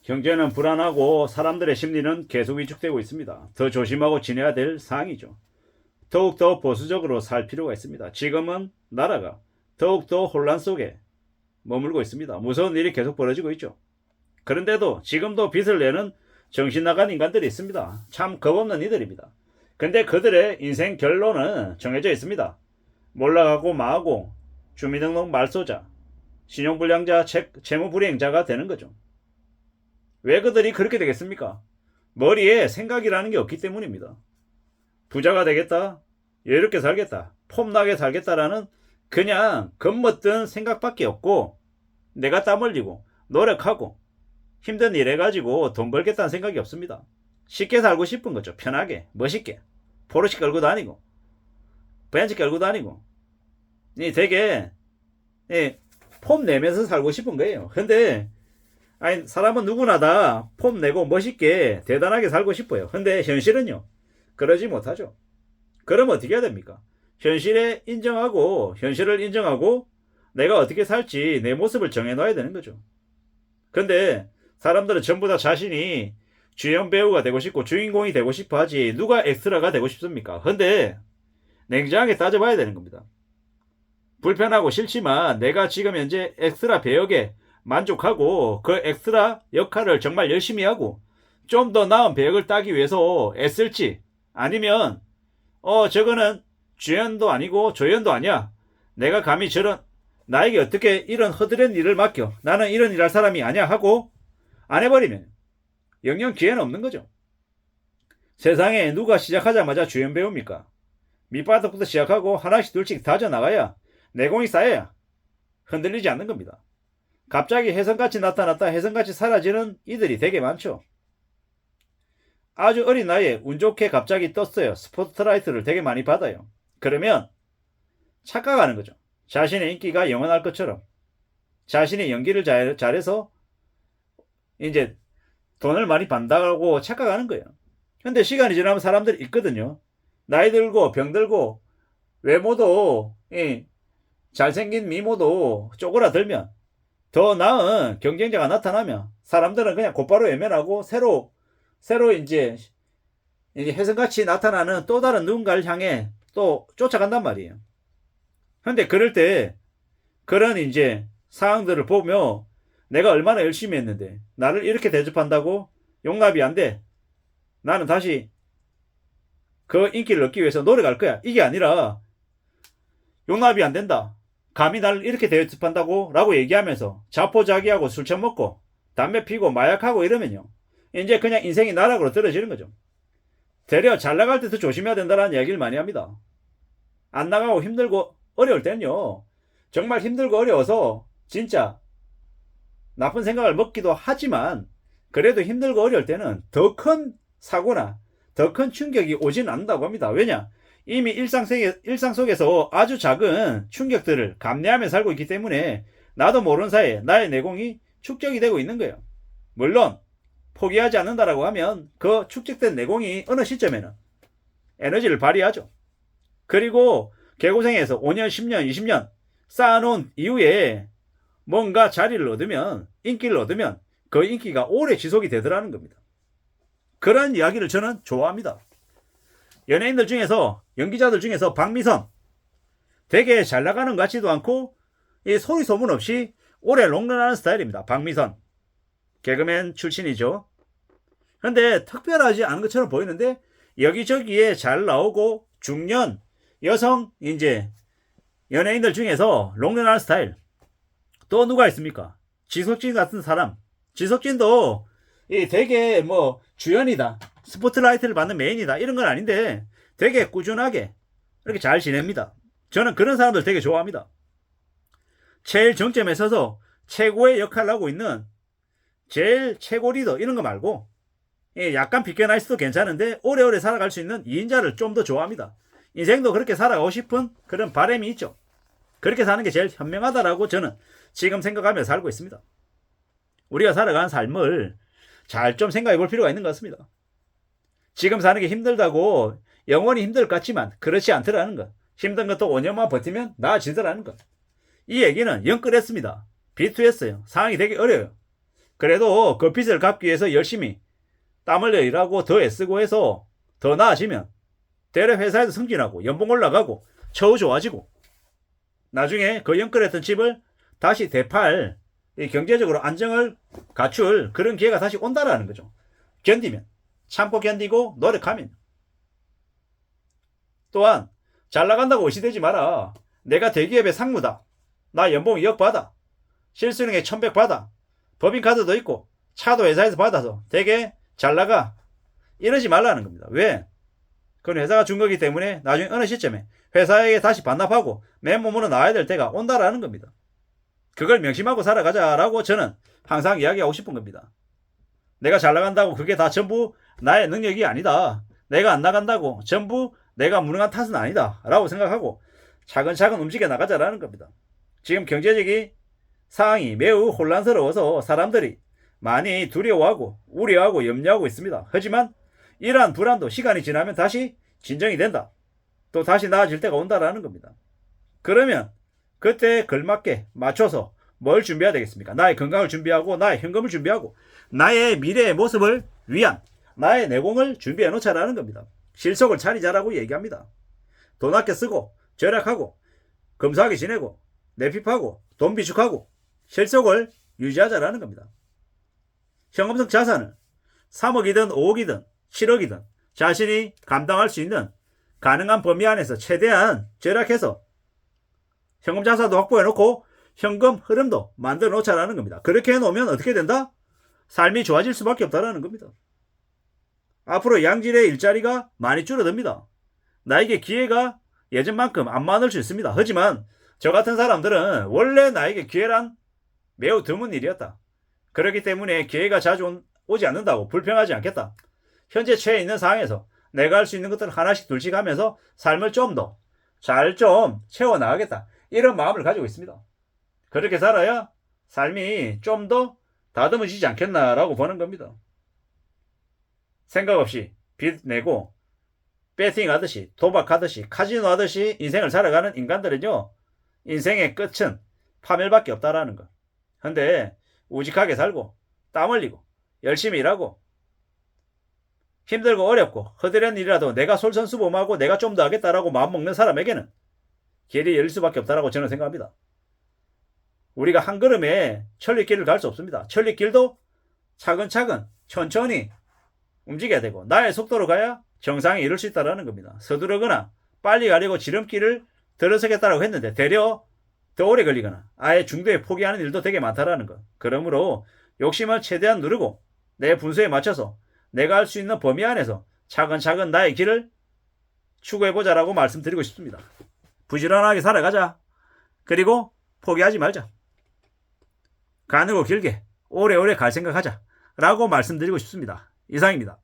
경제는 불안하고 사람들의 심리는 계속 위축되고 있습니다. 더 조심하고 지내야 될 사항이죠. 더욱더 보수적으로 살 필요가 있습니다. 지금은 나라가 더욱더 혼란 속에 머물고 있습니다. 무서운 일이 계속 벌어지고 있죠. 그런데도 지금도 빚을 내는 정신 나간 인간들이 있습니다. 참 겁없는 이들입니다. 근데 그들의 인생 결론은 정해져 있습니다. 몰락하고 망하고 주민등록 말소자, 신용불량자, 채무불이행자가 되는 거죠. 왜 그들이 그렇게 되겠습니까? 머리에 생각이라는 게 없기 때문입니다. 부자가 되겠다, 여유롭게 살겠다, 폼나게 살겠다라는 그냥 겁먹던 생각밖에 없고, 내가 땀 흘리고 노력하고 힘든 일 해가지고 돈 벌겠다는 생각이 없습니다. 쉽게 살고 싶은 거죠. 편하게, 멋있게. 포르쉐 끌고 다니고, 벤츠 끌고 다니고, 되게 폼 내면서 살고 싶은 거예요. 근데 아니, 사람은 누구나 다 폼 내고 멋있게 대단하게 살고 싶어요. 근데 현실은요, 그러지 못하죠. 그럼 어떻게 해야 됩니까? 현실을 인정하고 내가 어떻게 살지 내 모습을 정해놔야 되는 거죠. 근데 사람들은 전부 다 자신이 주연 배우가 되고 싶고 주인공이 되고 싶어 하지 누가 엑스트라가 되고 싶습니까? 근데 냉정하게 따져봐야 되는 겁니다. 불편하고 싫지만 내가 지금 현재 엑스트라 배역에 만족하고 그 엑스트라 역할을 정말 열심히 하고 좀 더 나은 배역을 따기 위해서 애쓸지, 아니면 저거는 주연도 아니고 조연도 아니야, 내가 감히 저런 나에게 어떻게 이런 허드렛 일을 맡겨, 나는 이런 일 할 사람이 아니야 하고 안 해버리면 영영 기회는 없는 거죠. 세상에 누가 시작하자마자 주연 배우입니까? 밑바닥부터 시작하고 하나씩 둘씩 다져나가야 내공이 쌓여야 흔들리지 않는 겁니다. 갑자기 혜성같이 나타났다 혜성같이 사라지는 이들이 되게 많죠. 아주 어린 나이에 운 좋게 갑자기 떴어요. 스포트라이트를 되게 많이 받아요. 그러면 착각하는 거죠. 자신의 인기가 영원할 것처럼, 자신이 연기를 잘해서 이제 돈을 많이 번다고 착각하는 거예요. 근데 시간이 지나면 사람들이 있거든요. 나이 들고 병들고 외모도 잘생긴 미모도 쪼그라들면, 더 나은 경쟁자가 나타나면 사람들은 그냥 곧바로 외면하고 새로 이제 혜성같이 나타나는 또 다른 누군가를 향해 또 쫓아간단 말이에요. 근데 그럴 때 그런 이제 상황들을 보며 내가 얼마나 열심히 했는데 나를 이렇게 대접한다고 용납이 안 돼, 나는 다시 그 인기를 얻기 위해서 노력할 거야, 이게 아니라 용납이 안 된다, 감히 나를 이렇게 대접한다고 라고 얘기하면서 자포자기하고 술 처먹고 담배 피고 마약하고 이러면요, 이제 그냥 인생이 나락으로 떨어지는 거죠. 되려 잘 나갈 때 더 조심해야 된다는 이야기를 많이 합니다. 안 나가고 힘들고 어려울 때는요, 정말 힘들고 어려워서 진짜 나쁜 생각을 먹기도 하지만 그래도 힘들고 어려울 때는 더 큰 사고나 더 큰 충격이 오지는 않는다고 합니다. 왜냐? 이미 일상 속에서 아주 작은 충격들을 감내하며 살고 있기 때문에 나도 모르는 사이에 나의 내공이 축적이 되고 있는 거예요. 물론 포기하지 않는다라고 하면 그 축적된 내공이 어느 시점에는 에너지를 발휘하죠. 그리고 개고생해서 5년, 10년, 20년 쌓아놓은 이후에 뭔가 자리를 얻으면, 인기를 얻으면 그 인기가 오래 지속이 되더라는 겁니다. 그런 이야기를 저는 좋아합니다. 연예인들 중에서, 연기자들 중에서 박미선, 되게 잘 나가는 것 같지도 않고 이 소리 소문 없이 오래 롱런하는 스타일입니다. 박미선 개그맨 출신이죠. 근데 특별하지 않은 것처럼 보이는데 여기저기에 잘 나오고 중년 여성 이제 연예인들 중에서 롱런하는 스타일 또 누가 있습니까? 지석진 같은 사람. 지석진도 되게 뭐 주연이다, 스포트라이트를 받는 메인이다 이런 건 아닌데 되게 꾸준하게 이렇게 잘 지냅니다. 저는 그런 사람들 되게 좋아합니다. 제일 정점에 서서 최고의 역할을 하고 있는 제일 최고 리더 이런 거 말고 약간 비껴나 있어도 괜찮은데 오래오래 살아갈 수 있는 2인자를 좀 더 좋아합니다. 인생도 그렇게 살아가고 싶은 그런 바람이 있죠. 그렇게 사는 게 제일 현명하다라고 저는 지금 생각하며 살고 있습니다. 우리가 살아가는 삶을 잘 좀 생각해 볼 필요가 있는 것 같습니다. 지금 사는 게 힘들다고 영원히 힘들 것 같지만 그렇지 않더라는 것. 힘든 것도 5년만 버티면 나아지더라는 것. 이 얘기는 영 끌었습니다. 비투했어요. 상황이 되게 어려워요. 그래도 그 빚을 갚기 위해서 열심히 땀 흘려 일하고 더 애쓰고 해서 더 나아지면 대래 회사에서 승진하고 연봉 올라가고 처우 좋아지고 나중에 그 연끌했던 집을 다시 되팔 경제적으로 안정을 갖출 그런 기회가 다시 온다라는 거죠. 견디면, 참고 견디고 노력하면. 또한 잘 나간다고 의시되지 마라. 내가 대기업의 상무다. 나 연봉 2억 받아. 실수령에 1,100 받아. 법인카드도 있고 차도 회사에서 받아서 되게 잘 나가. 이러지 말라는 겁니다. 왜? 그건 회사가 준 거기 때문에 나중에 어느 시점에 회사에게 다시 반납하고 맨몸으로 나와야 될 때가 온다라는 겁니다. 그걸 명심하고 살아가자라고 저는 항상 이야기하고 싶은 겁니다. 내가 잘 나간다고 그게 다 전부 나의 능력이 아니다. 내가 안 나간다고 전부 내가 무능한 탓은 아니다 라고 생각하고 차근차근 움직여 나가자라는 겁니다. 지금 경제적인 상황이 매우 혼란스러워서 사람들이 많이 두려워하고 우려하고 염려하고 있습니다. 하지만 이러한 불안도 시간이 지나면 다시 진정이 된다. 또 다시 나아질 때가 온다라는 겁니다. 그러면 그때에 걸맞게 맞춰서 뭘 준비해야 되겠습니까? 나의 건강을 준비하고 나의 현금을 준비하고 나의 미래의 모습을 위한 나의 내공을 준비해 놓자라는 겁니다. 실속을 차리자라고 얘기합니다. 돈 아껴 쓰고 절약하고 검소하게 지내고 내핍하고 돈 비축하고 실속을 유지하자라는 겁니다. 현금성 자산을 3억이든 5억이든 7억이든 자신이 감당할 수 있는 가능한 범위 안에서 최대한 절약해서 현금 자산도 확보해 놓고 현금 흐름도 만들어 놓자라는 겁니다. 그렇게 해놓으면 어떻게 된다? 삶이 좋아질 수밖에 없다라는 겁니다. 앞으로 양질의 일자리가 많이 줄어듭니다. 나에게 기회가 예전만큼 안 많을 수 있습니다. 하지만 저 같은 사람들은 원래 나에게 기회란 매우 드문 일이었다. 그렇기 때문에 기회가 자주 오지 않는다고 불평하지 않겠다. 현재 처해 있는 상황에서 내가 할 수 있는 것들을 하나씩 둘씩 하면서 삶을 좀 더 잘 좀 채워나가겠다. 이런 마음을 가지고 있습니다. 그렇게 살아야 삶이 좀 더 다듬어지지 않겠나라고 보는 겁니다. 생각 없이 빚 내고 배팅 하듯이 도박하듯이 카지노 하듯이 인생을 살아가는 인간들은요. 인생의 끝은 파멸밖에 없다라는 거. 근데 우직하게 살고 땀 흘리고 열심히 일하고 힘들고 어렵고 허드렛 일이라도 내가 솔선수범하고 내가 좀 더 하겠다라고 마음먹는 사람에게는 길이 열릴 수밖에 없다라고 저는 생각합니다. 우리가 한 걸음에 천리길을 갈 수 없습니다. 천리길도 차근차근 천천히 움직여야 되고 나의 속도로 가야 정상에 이룰 수 있다는 겁니다. 서두르거나 빨리 가려고 지름길을 들어서겠다라고 했는데 되려 더 오래 걸리거나 아예 중도에 포기하는 일도 되게 많다라는 것. 그러므로 욕심을 최대한 누르고 내 분수에 맞춰서 내가 할 수 있는 범위 안에서 차근차근 나의 길을 추구해보자라고 말씀드리고 싶습니다. 부지런하게 살아가자. 그리고 포기하지 말자. 가늘고 길게 오래오래 갈 생각하자 라고 말씀드리고 싶습니다. 이상입니다.